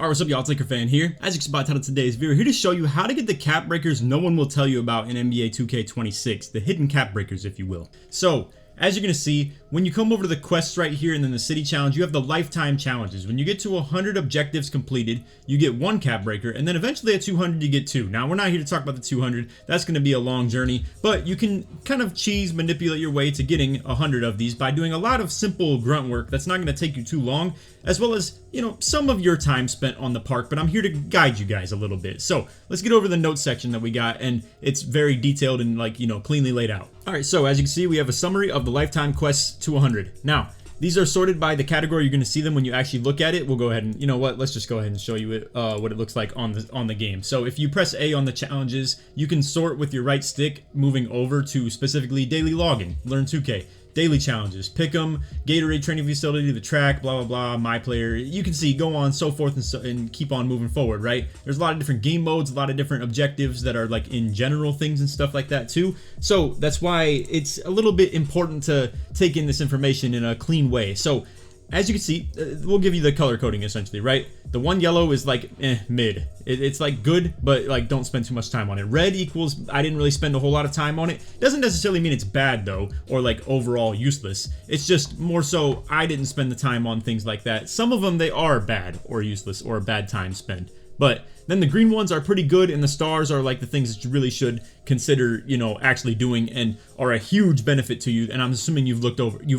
Alright, what's up y'all, it's LakerFan here. As you can see by the title of today's video, here to show you how to get the cap breakers no one will tell you about in NBA 2K26, the hidden cap breakers if you will. So, as you're going to see, when you come over to the quests right here and then the city challenge, you have the lifetime challenges. When you get to 100 objectives completed, you get one cap breaker, and then eventually at 200 you get two. Now, we're not here to talk about the 200, that's going to be a long journey, but you can kind of manipulate your way to getting 100 of these by doing a lot of simple grunt work that's not going to take you too long, as well as, you know, some of your time spent on the park, but I'm here to guide you guys a little bit. So, let's get over the notes section that we got, and it's very detailed and, like, you know, cleanly laid out. Alright, so as you can see, we have a summary of the lifetime quests to 100. Now, these are sorted by the category. You're going to see them when you actually look at it. We'll go ahead and, you know what, let's just go ahead and show you it, what it looks like on the game. So if you press A on the challenges, you can sort with your right stick, moving over to specifically daily logging, learn 2K, daily challenges, pick'em, Gatorade training facility, the track, blah blah blah, MyCareer. You can see, go on, so forth and keep on moving forward, right? There's a lot of different game modes, a lot of different objectives that are like in general things and stuff like that too. So that's why it's a little bit important to take in this information in a clean way. So as you can see, we'll give you the color coding essentially, right? The one yellow is like mid. It's like good, but like don't spend too much time on it. Red equals I didn't really spend a whole lot of time on it. Doesn't necessarily mean it's bad though, or like overall useless. It's just more so I didn't spend the time on things like that. Some of them they are bad or useless or a bad time spent. But then the green ones are pretty good, and the stars are like the things that you really should consider, you know, actually doing and are a huge benefit to you. And I'm assuming you've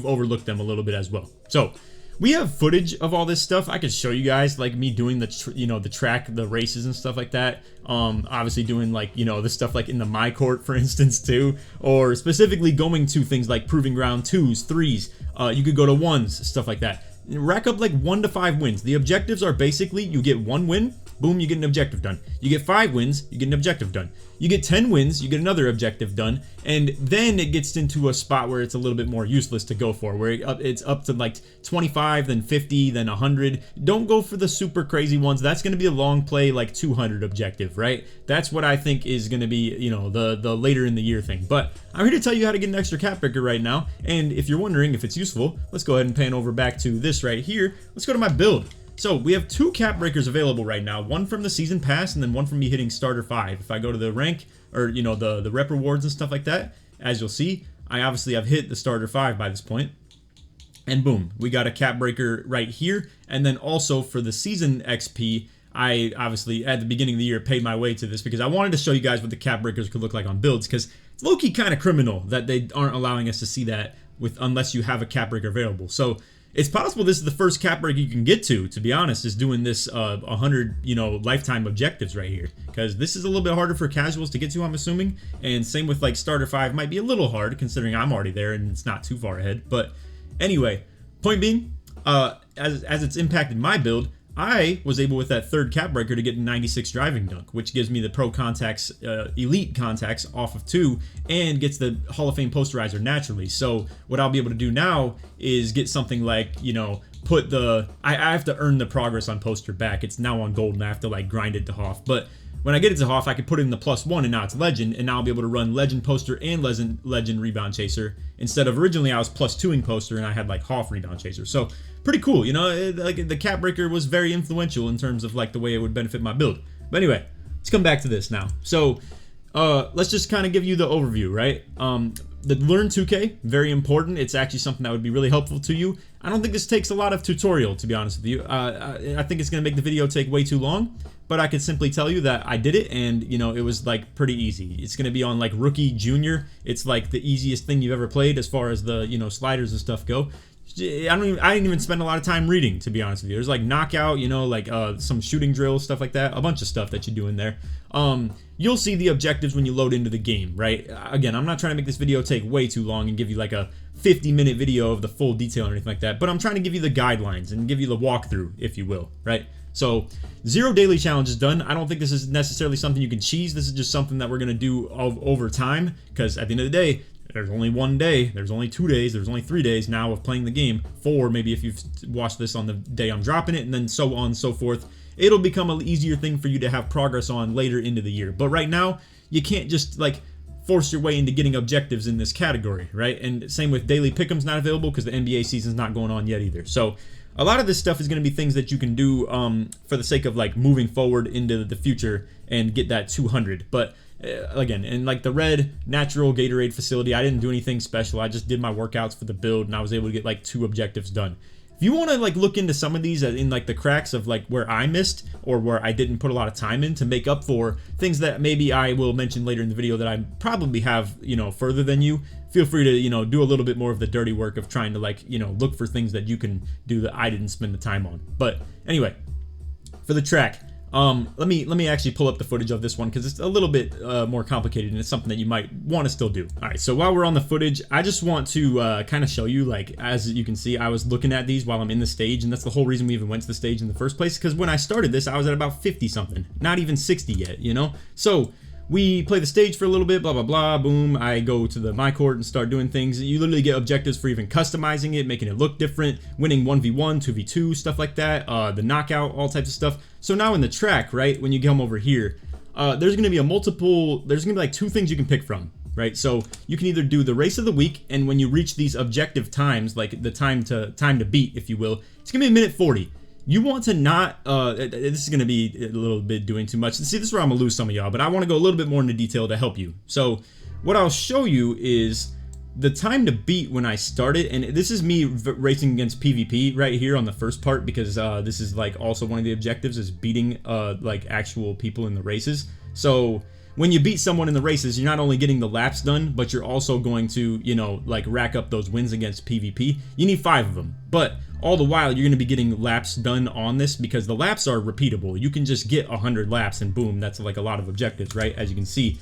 overlooked them a little bit as well. So we have footage of all this stuff. I could show you guys, like me doing the track, the races and stuff like that. Obviously doing like, you know, the stuff like in the My Court, for instance, too, or specifically going to things like proving ground 2s, 3s. You could go to 1s, stuff like that. Rack up like 1 to 5 wins. The objectives are basically you get 1 win, boom, you get an objective done. You get 5 wins, you get an objective done. You get 10 wins, you get another objective done, and then it gets into a spot where it's a little bit more useless to go for, where it's up to like 25, then 50, then 100. Don't go for the super crazy ones. That's going to be a long play, like 200 objective, right? That's what I think is going to be, you know, the later in the year thing. But I'm here to tell you how to get an extra cap breaker right now, and if you're wondering if it's useful, let's go ahead and pan over back to this right here. Let's go to my build. So we have 2 cap breakers available right now, one from the season pass and then one from me hitting starter 5. If I go to the rank, or you know, the rep rewards and stuff like that, as you'll see, I obviously have hit the starter 5 by this point. And boom, we got a cap breaker right here. And then also for the season XP, I obviously at the beginning of the year paid my way to this because I wanted to show you guys what the cap breakers could look like on builds, because it's low-key kind of criminal that they aren't allowing us to see that unless you have a cap breaker available. So it's possible this is the first cap break you can get to be honest, is doing this 100, you know, lifetime objectives right here. Because this is a little bit harder for casuals to get to, I'm assuming. And same with like starter 5 might be a little hard considering I'm already there and it's not too far ahead. But anyway, point being, as it's impacted my build, I was able with that 3rd cap breaker to get 96 driving dunk, which gives me the pro contacts, elite contacts off of 2 and gets the Hall of Fame posterizer naturally. So what I'll be able to do now is get something like, you know, put I have to earn the progress on poster back. It's now on gold and I have to like grind it to Hoff. But when I get it to Hoff, I can put it in the +1 and now it's legend, and now I'll be able to run legend poster and legend rebound chaser instead of originally I was +2ing poster and I had like Hoff rebound chaser. So pretty cool, you know, like the cap breaker was very influential in terms of like the way it would benefit my build. But anyway, let's come back to this now. So let's just kind of give you the overview, right? The learn 2K, very important. It's actually something that would be really helpful to you. I don't think this takes a lot of tutorial, to be honest with you. I think it's going to make the video take way too long, but I could simply tell you that I did it and, you know, it was like pretty easy. It's going to be on like rookie, junior. It's like the easiest thing you've ever played as far as the, you know, sliders and stuff go. I didn't even spend a lot of time reading, to be honest with you. There's like knockout, you know, like some shooting drills, stuff like that, a bunch of stuff that you do in there. You'll see the objectives when you load into the game, right? Again, I'm not trying to make this video take way too long and give you like a 50-minute video of the full detail or anything like that, but I'm trying to give you the guidelines and give you the walkthrough, if you will, right? So 0 daily challenges done. I don't think this is necessarily something you can cheese. This is just something that we're going to do over time, because at the end of the day, there's only 1 day, there's only 2 days, there's only 3 days now of playing the game. 4 maybe if you've watched this on the day I'm dropping it, and then so on and so forth. It'll become an easier thing for you to have progress on later into the year. But right now, you can't just like force your way into getting objectives in this category, right? And same with daily pick'em's not available because the NBA season's not going on yet either. So a lot of this stuff is going to be things that you can do for the sake of like moving forward into the future and get that 200. But again, in like the red natural Gatorade facility, I didn't do anything special. I just did my workouts for the build, and I was able to get like 2 objectives done. If you want to like look into some of these in like the cracks of like where I missed or where I didn't put a lot of time in to make up for things that maybe I will mention later in the video that I probably have, you know, further than you, feel free to, you know, do a little bit more of the dirty work of trying to like, you know, look for things that you can do that I didn't spend the time on. But anyway, for the track, let me actually pull up the footage of this one because it's a little bit more complicated, and it's something that you might want to still do. All right, so while we're on the footage, I just want to kind of show you, like, as you can see, I was looking at these while I'm in the stage, and that's the whole reason we even went to the stage in the first place, because when I started this, I was at about 50 something, not even 60 yet, you know? So we play the stage for a little bit, blah, blah, blah, boom. I go to the my court and start doing things. You literally get objectives for even customizing it, making it look different, winning 1v1, 2v2, stuff like that, the knockout, all types of stuff. So now in the track, right, when you come over here, there's going to be there's going to be like 2 things you can pick from, right? So you can either do the race of the week, and when you reach these objective times, like the time to beat, if you will, it's going to be a minute 40. You want to not, this is going to be a little bit doing too much. See, this is where I'm going to lose some of y'all, but I want to go a little bit more into detail to help you. So what I'll show you is the time to beat when I started, and this is me racing against PvP right here on the first part, because this is like also one of the objectives is beating like actual people in the races. So when you beat someone in the races, you're not only getting the laps done, but you're also going to, you know, like rack up those wins against PvP. You need 5 of them, but all the while you're going to be getting laps done on this because the laps are repeatable. You can just get 100 laps and boom, that's like a lot of objectives, right? As you can see.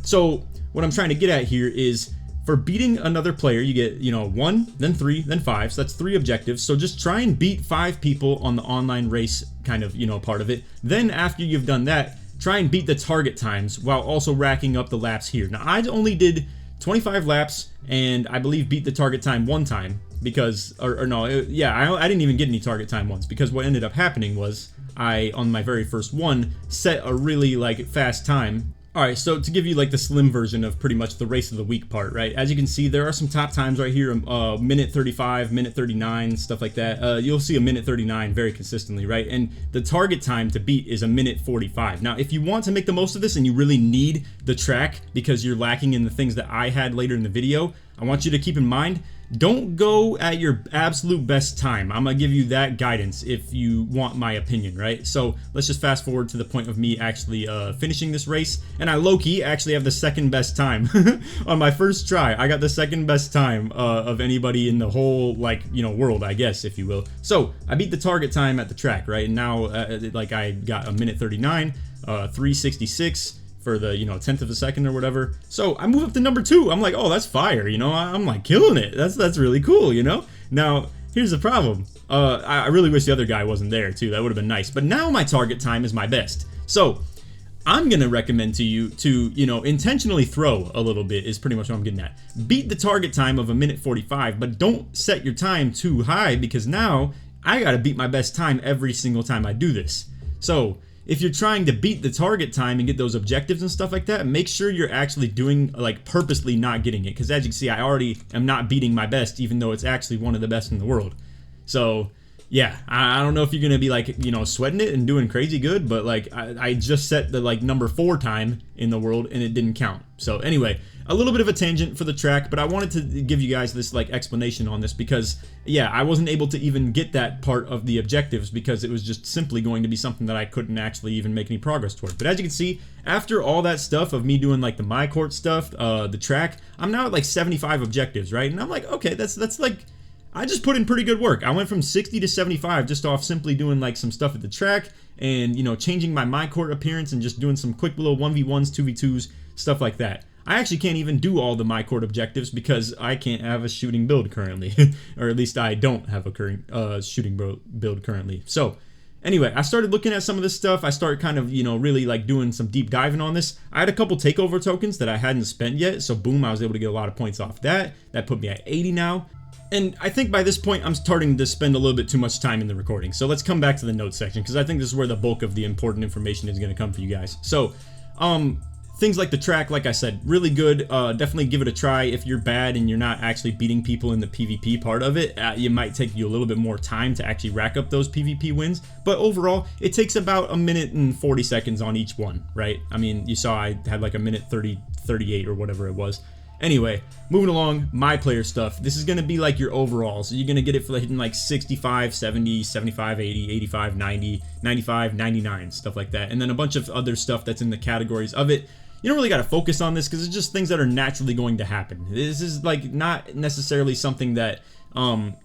So what I'm trying to get at here is for beating another player, you get, you know, 1, then 3, then 5. So that's 3 objectives. So just try and beat 5 people on the online race kind of, you know, part of it. Then after you've done that, try and beat the target times while also racking up the laps here. Now, I only did 25 laps and I believe beat the target time 1 time because, I didn't even get any target time once, because what ended up happening was I, on my very first one, set a really like fast time. Alright, so to give you like the slim version of pretty much the race of the week part, right? As you can see, there are some top times right here, minute 35, minute 39, stuff like that. You'll see a minute 39 very consistently, right? And the target time to beat is a minute 45. Now, if you want to make the most of this and you really need the track because you're lacking in the things that I had later in the video, I want you to keep in mind, don't go at your absolute best time. I'm gonna give you that guidance if you want my opinion, right? So let's just fast forward to the point of me actually finishing this race, and I low-key actually have the second best time on my first try. I got the second best time of anybody in the whole, like, you know, world, I guess, if you will. So I beat the target time at the track, right? And now like I got a minute 39, 366 for the, you know, 10th of a second or whatever. So I move up to number 2. I'm like, oh, that's fire, you know, I'm like killing it. That's really cool, you know. Now here's the problem. I really wish the other guy wasn't there too. That would have been nice. But now my target time is my best. So I'm gonna recommend to you to, you know, intentionally throw a little bit is pretty much what I'm getting at. Beat the target time of a minute 45, but don't set your time too high, because now I gotta beat my best time every single time I do this. So if you're trying to beat the target time and get those objectives and stuff like that, make sure you're actually doing, like, purposely not getting it. Because as you can see, I already am not beating my best, even though it's actually one of the best in the world. So yeah, I don't know if you're gonna be like, you know, sweating it and doing crazy good, but like I just set the like number 4 time in the world and it didn't count. So anyway, a little bit of a tangent for the track, but I wanted to give you guys this like explanation on this because yeah, I wasn't able to even get that part of the objectives because it was just simply going to be something that I couldn't actually even make any progress toward. But as you can see, after all that stuff of me doing like the my court stuff, the track, I'm now at like 75 objectives, right? And I'm like, okay, that's like, I just put in pretty good work. I went from 60 to 75 just off simply doing like some stuff at the track and, you know, changing my court appearance and just doing some quick little 1v1s, 2v2s, stuff like that. I actually can't even do all the my court objectives because I can't have a shooting build currently. Or at least I don't have a current shooting build currently. So anyway, I started looking at some of this stuff. I started kind of, you know, really like doing some deep diving on this. I had a couple takeover tokens that I hadn't spent yet. So boom, I was able to get a lot of points off that. That put me at 80 now. And I think by this point, I'm starting to spend a little bit too much time in the recording. So let's come back to the notes section because I think this is where the bulk of the important information is going to come for you guys. So, things like the track, like I said, really good. Definitely give it a try. If you're bad and you're not actually beating people in the PvP part of it, it might take you a little bit more time to actually rack up those PvP wins. But overall, it takes about a minute and 40 seconds on each one, right? I mean, you saw I had like a minute 38 or whatever it was. Anyway, moving along, MyCareer stuff. This is going to be like your overall. So you're going to get it for hitting like 65, 70, 75, 80, 85, 90, 95, 99, stuff like that. And then a bunch of other stuff that's in the categories of it. You don't really got to focus on this because it's just things that are naturally going to happen. This is like not necessarily something that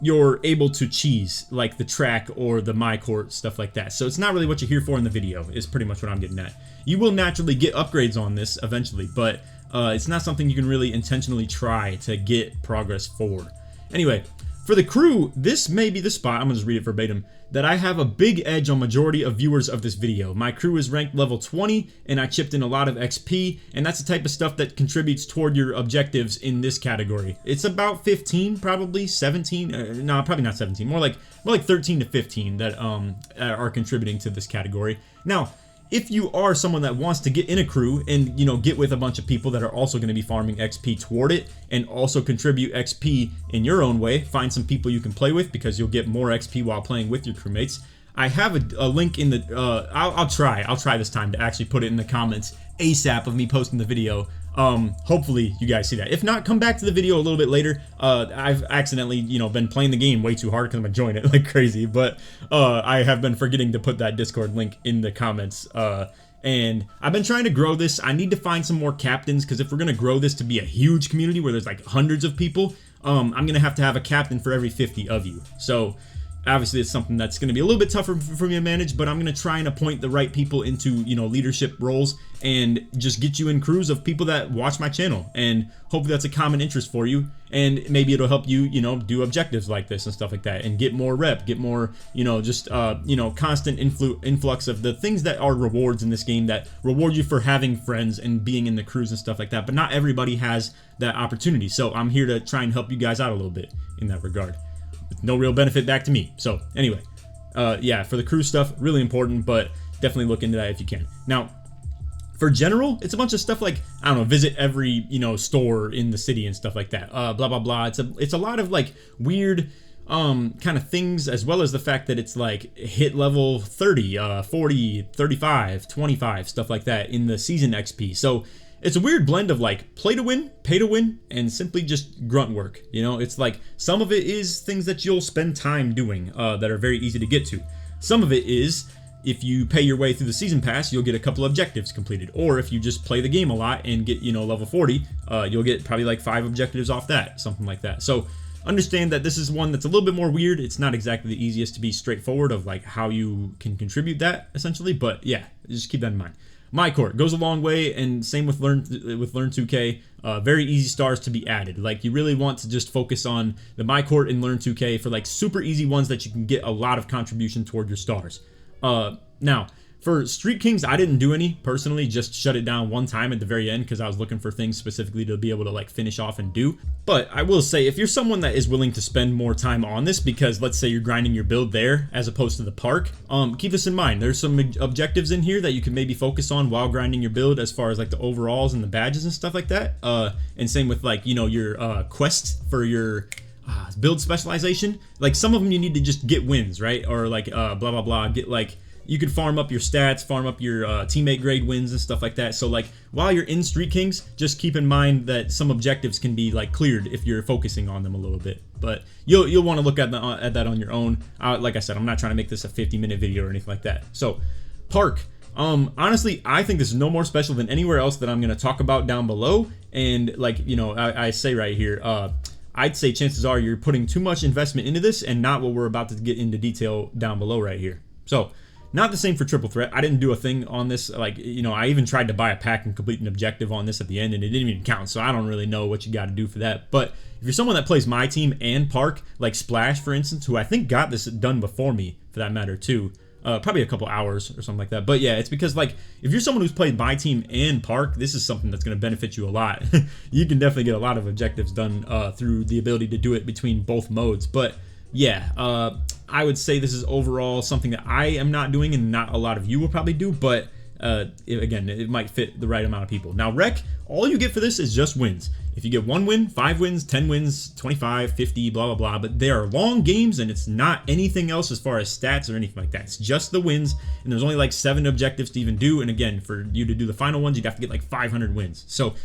you're able to cheese, like the track or the MyCareer, stuff like that. So it's not really what you're here for in the video, is pretty much what I'm getting at. You will naturally get upgrades on this eventually, but it's not something you can really intentionally try to get progress forward. Anyway, for the crew, this may be the spot, I'm gonna just read it verbatim, that I have a big edge on majority of viewers of this video. My crew is ranked level 20, and I chipped in a lot of XP, and that's the type of stuff that contributes toward your objectives in this category. It's about 15, probably 17, no, probably not 17, more like 13 to 15 that are contributing to this category. Now, if you are someone that wants to get in a crew and, you know, get with a bunch of people that are also going to be farming XP toward it and also contribute XP in your own way, find some people you can play with because you'll get more XP while playing with your crewmates. I have a link in the, I'll try this time to actually put it in the comments ASAP of me posting the video. Hopefully you guys see that. If not, come back to the video a little bit later. I've accidentally, you know, been playing the game way too hard because I'm enjoying it like crazy, but I have been forgetting to put that Discord link in the comments. And I've been trying to grow this. I need to find some more captains because if we're gonna grow this to be a huge community where there's like hundreds of people, I'm gonna have to have a captain for every 50 of you. So obviously it's something that's going to be a little bit tougher for me to manage, but I'm going to try and appoint the right people into, you know, leadership roles and just get you in crews of people that watch my channel, and hopefully that's a common interest for you, and maybe it'll help you, you know, do objectives like this and stuff like that and get more rep, get more, you know, just you know, constant influx of the things that are rewards in this game that reward you for having friends and being in the crews and stuff like that. But not everybody has that opportunity, so I'm here to try and help you guys out a little bit in that regard. No real benefit back to me. So anyway, yeah, for the crew stuff, really important, but definitely look into that if you can. Now, for general, it's a bunch of stuff like, I don't know, visit every, you know, store in the city and stuff like that. Blah, blah, blah. It's a lot of like weird kind of things, as well as the fact that it's like hit level 30, 40, 35, 25, stuff like that in the season XP. So it's a weird blend of like play to win, pay to win, and simply just grunt work. You know, it's like some of it is things that you'll spend time doing that are very easy to get to. Some of it is if you pay your way through the season pass, you'll get a couple objectives completed. Or if you just play the game a lot and get, you know, level 40, you'll get probably like 5 objectives off that, something like that. So understand that this is one that's a little bit more weird. It's not exactly the easiest to be straightforward of like how you can contribute that essentially, but yeah, just keep that in mind. MyCareer goes a long way, and same with Learn 2K. Very easy stars to be added. Like, you really want to just focus on the MyCareer and Learn 2K for like super easy ones that you can get a lot of contribution toward your stars. Now, for Street Kings, I didn't do any personally, just shut it down one time at the very end because I was looking for things specifically to be able to like finish off and do. But I will say, if you're someone that is willing to spend more time on this, because let's say you're grinding your build there as opposed to the park, keep this in mind. There's some objectives in here that you can maybe focus on while grinding your build, as far as like the overalls and the badges and stuff like that. And same with like, you know, your quest for your build specialization. Like some of them you need to just get wins, right? Or like blah blah blah, get like, you could farm up your stats, farm up your teammate grade wins and stuff like that. So like while you're in Street Kings, just keep in mind that some objectives can be like cleared if you're focusing on them a little bit. But you'll want to look at that on your own. Like I said, I'm not trying to make this a 50-minute video or anything like that. So park. Honestly, I think this is no more special than anywhere else that I'm going to talk about down below. And like, you know, I say right here, I'd say chances are you're putting too much investment into this and not what we're about to get into detail down below right here. So not the same for Triple Threat. I didn't do a thing on this. Like, you know, I even tried to buy a pack and complete an objective on this at the end, and it didn't even count. So I don't really know what you got to do for that. But if you're someone that plays my team and Park, like Splash, for instance, who I think got this done before me, for that matter, too. Probably a couple hours or something like that. But yeah, it's because like if you're someone who's played my team and Park, this is something that's going to benefit you a lot. You can definitely get a lot of objectives done through the ability to do it between both modes. But yeah, I would say this is overall something that I am not doing and not a lot of you will probably do, but again, it might fit the right amount of people. Now rec, all you get for this is just wins. If you get 1 win, 5 wins, 10 wins, 25, 50, blah blah blah, but they are long games and it's not anything else as far as stats or anything like that. It's just the wins, and there's only like 7 objectives to even do, and again, for you to do the final ones, you'd have to get like 500 wins. So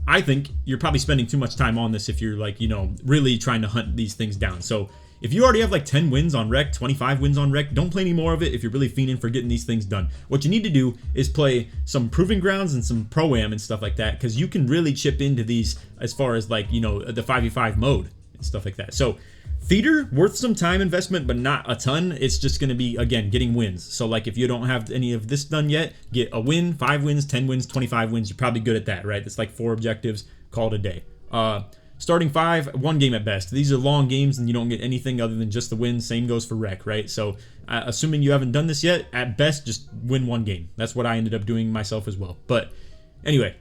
I think you're probably spending too much time on this if you're like, you know, really trying to hunt these things down. So if you already have like 10 wins on rec, 25 wins on rec, don't play any more of it if you're really fiending for getting these things done. What you need to do is play some Proving Grounds and some Pro-Am and stuff like that, because you can really chip into these as far as like, you know, the 5v5 mode and stuff like that. So Theater, worth some time investment, but not a ton. It's just going to be, again, getting wins. So like if you don't have any of this done yet, get a win, 5 wins, 10 wins, 25 wins. You're probably good at that, right? That's like 4 objectives, call it a day. Starting 5, 1 game at best. These are long games and you don't get anything other than just the win. Same goes for rec, right? So assuming you haven't done this yet, at best, just win 1 game. That's what I ended up doing myself as well. But anyway,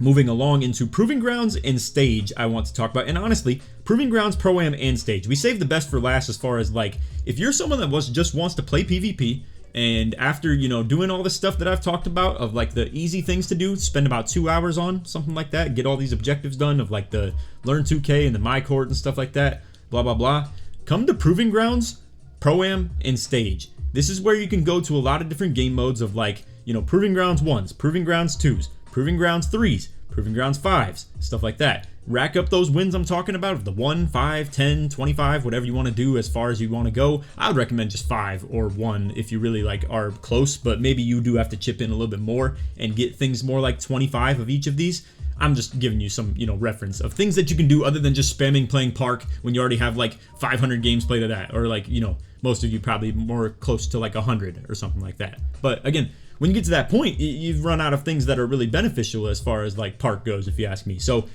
moving along into Proving Grounds and Stage, I want to talk about. And honestly, Proving Grounds, Pro-Am, and Stage. We saved the best for last as far as like, if you're someone that just wants to play PvP, and after, you know, doing all the stuff that I've talked about of like the easy things to do, spend about 2 hours on, something like that, get all these objectives done of like the Learn 2K and the MyCareer and stuff like that, blah, blah, blah. Come to Proving Grounds, Pro-Am, and Stage. This is where you can go to a lot of different game modes of like, you know, Proving Grounds 1s, Proving Grounds 2s, Proving Grounds 3s, Proving Grounds 5s, stuff like that. Rack up those wins I'm talking about of the 1, 5, 10, 25, whatever you want to do as far as you want to go. I would recommend just 5 or 1 if you really like are close, but maybe you do have to chip in a little bit more and get things more like 25 of each of these. I'm just giving you some, you know, reference of things that you can do other than just spamming playing Park when you already have like 500 games played of that, or like, you know, most of you probably more close to like 100 or something like that. But again, when you get to that point, you've run out of things that are really beneficial as far as like Park goes, if you ask me. So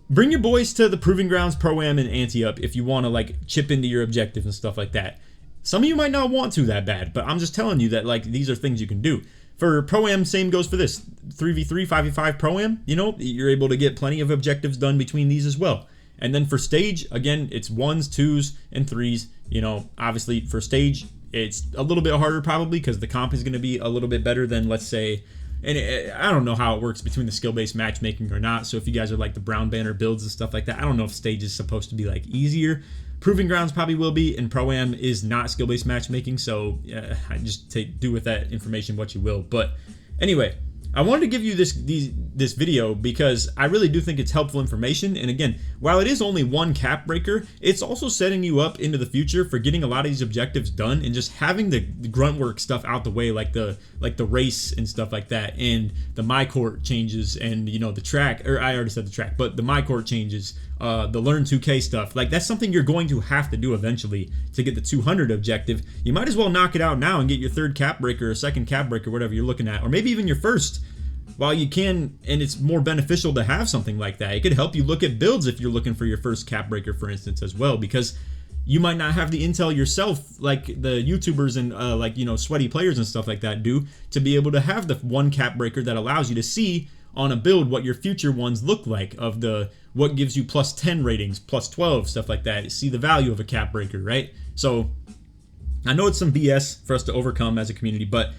bring your boys to the Proving Grounds, Pro-Am, and Ante-Up if you want to like chip into your objectives and stuff like that. Some of you might not want to that bad, but I'm just telling you that like these are things you can do. For Pro-Am, same goes for this. 3v3, 5v5 Pro-Am, you know, you're able to get plenty of objectives done between these as well. And then for Stage, again, it's 1s, 2s, and 3s. You know, obviously for Stage, it's a little bit harder probably because the comp is going to be a little bit better than, let's say, and I don't know how it works between the skill-based matchmaking or not. So if you guys are like the brown banner builds and stuff like that, I don't know if Stage is supposed to be like easier. Proving Grounds probably will be, and Pro-Am is not skill-based matchmaking. So I just do with that information what you will. But anyway, I wanted to give you this video because I really do think it's helpful information. And again, while it is only 1 cap breaker, it's also setting you up into the future for getting a lot of these objectives done and just having the grunt work stuff out the way, like the race and stuff like that, and the MyCareer changes, and you know the track, or I already said the track, but the MyCareer changes, the Learn 2K stuff. Like that's something you're going to have to do eventually to get the 200 objective. You might as well knock it out now and get your 3rd cap breaker or 2nd cap breaker, whatever you're looking at, or maybe even your 1st. While you can, and it's more beneficial to have something like that. It could help you look at builds if you're looking for your 1st cap breaker, for instance, as well, because you might not have the intel yourself like the YouTubers and like, you know, sweaty players and stuff like that do, to be able to have the 1 cap breaker that allows you to see on a build what your future ones look like, of the what gives you plus 10 ratings, plus 12, stuff like that. See the value of a cap breaker, right? So I know it's some BS for us to overcome as a community, but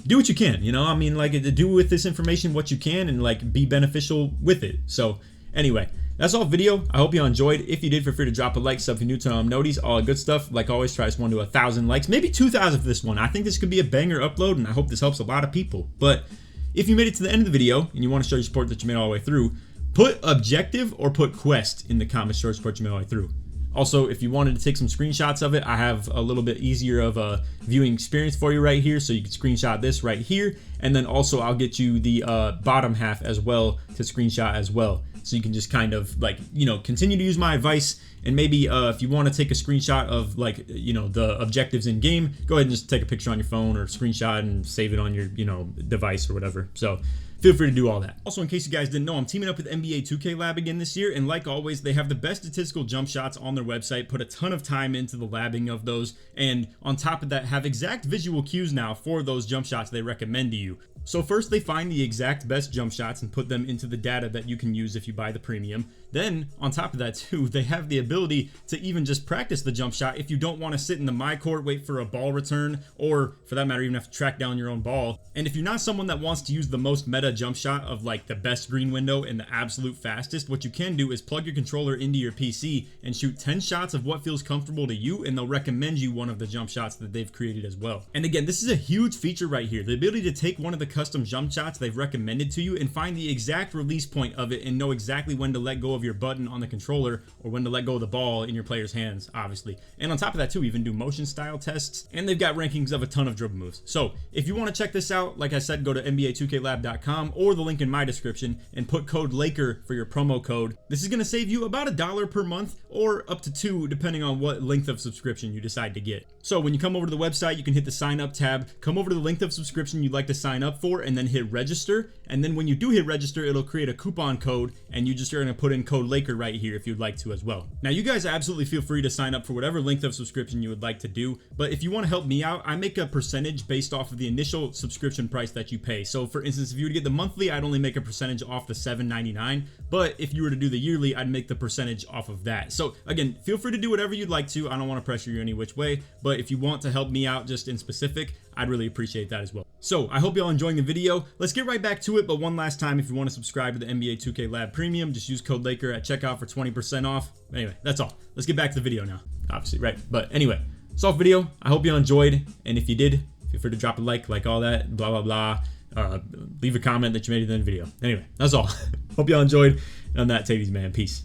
do what you can, you know, I mean, like, do with this information what you can and like be beneficial with it. So anyway, that's all video. I hope you enjoyed. If you did, feel free to drop a like, sub if you're new to noties, all good stuff. Like always, try this one to 1,000 likes, maybe 2,000 for this one. I think this could be a banger upload, and I hope this helps a lot of people. But if you made it to the end of the video and you want to show your support that you made all the way through, put objective or put quest in the comments, show your support you made all the way through. Also, if you wanted to take some screenshots of it, I have a little bit easier of a viewing experience for you right here. So you can screenshot this right here. And then also I'll get you the bottom half as well to screenshot as well. So you can just kind of like, you know, continue to use my advice. And maybe if you want to take a screenshot of like, you know, the objectives in game, go ahead and just take a picture on your phone or screenshot and save it on your, you know, device or whatever. So feel free to do all that. Also, in case you guys didn't know, I'm teaming up with NBA 2K Lab again this year, and like always, they have the best statistical jump shots on their website, put a ton of time into the labbing of those, and on top of that, have exact visual cues now for those jump shots they recommend to you. So first they find the exact best jump shots and put them into the data that you can use if you buy the premium. Then on top of that too, they have the ability to even just practice the jump shot if you don't want to sit in the my court, wait for a ball return, or for that matter even have to track down your own ball. And if you're not someone that wants to use the most meta jump shot of like the best green window and the absolute fastest, what you can do is plug your controller into your PC and shoot 10 shots of what feels comfortable to you, and they'll recommend you one of the jump shots that they've created as well. And again, this is a huge feature right here, the ability to take one of the custom jump shots they've recommended to you and find the exact release point of it and know exactly when to let go of your button on the controller or when to let go of the ball in your player's hands, obviously. And on top of that too, even do motion style tests, and they've got rankings of a ton of dribble moves. So if you want to check this out, like I said, go to NBA2KLab.com or the link in my description and put code LAKER for your promo code. This is going to save you about $1 per month or up to $2 depending on what length of subscription you decide to get. So when you come over to the website, you can hit the sign up tab, come over to the length of subscription you'd like to sign up for, and then hit register. And then when you do hit register, it'll create a coupon code, and you just are going to put in code LAKER right here if you'd like to as well. Now you guys absolutely feel free to sign up for whatever length of subscription you would like to do, but if you want to help me out, I make a percentage based off of the initial subscription price that you pay. So for instance, if you were to get the monthly, I'd only make a percentage off the $7.99, but if you were to do the yearly, I'd make the percentage off of that. So again, feel free to do whatever you'd like to. I don't want to pressure you any which way, but if you want to help me out just in specific, I'd really appreciate that as well. So I hope y'all enjoying the video. Let's get right back to it, but one last time, if you want to subscribe to the NBA 2K Lab Premium, just use code LAKER at checkout for 20% off. Anyway, that's all. Let's get back to the video now. Obviously, right? But anyway, soft video. I hope you enjoyed, and if you did, feel free to drop a like all that, blah, blah, blah. Leave a comment that you made it in the video. Anyway, that's all. Hope y'all enjoyed. And on that, take it easy, man. Peace.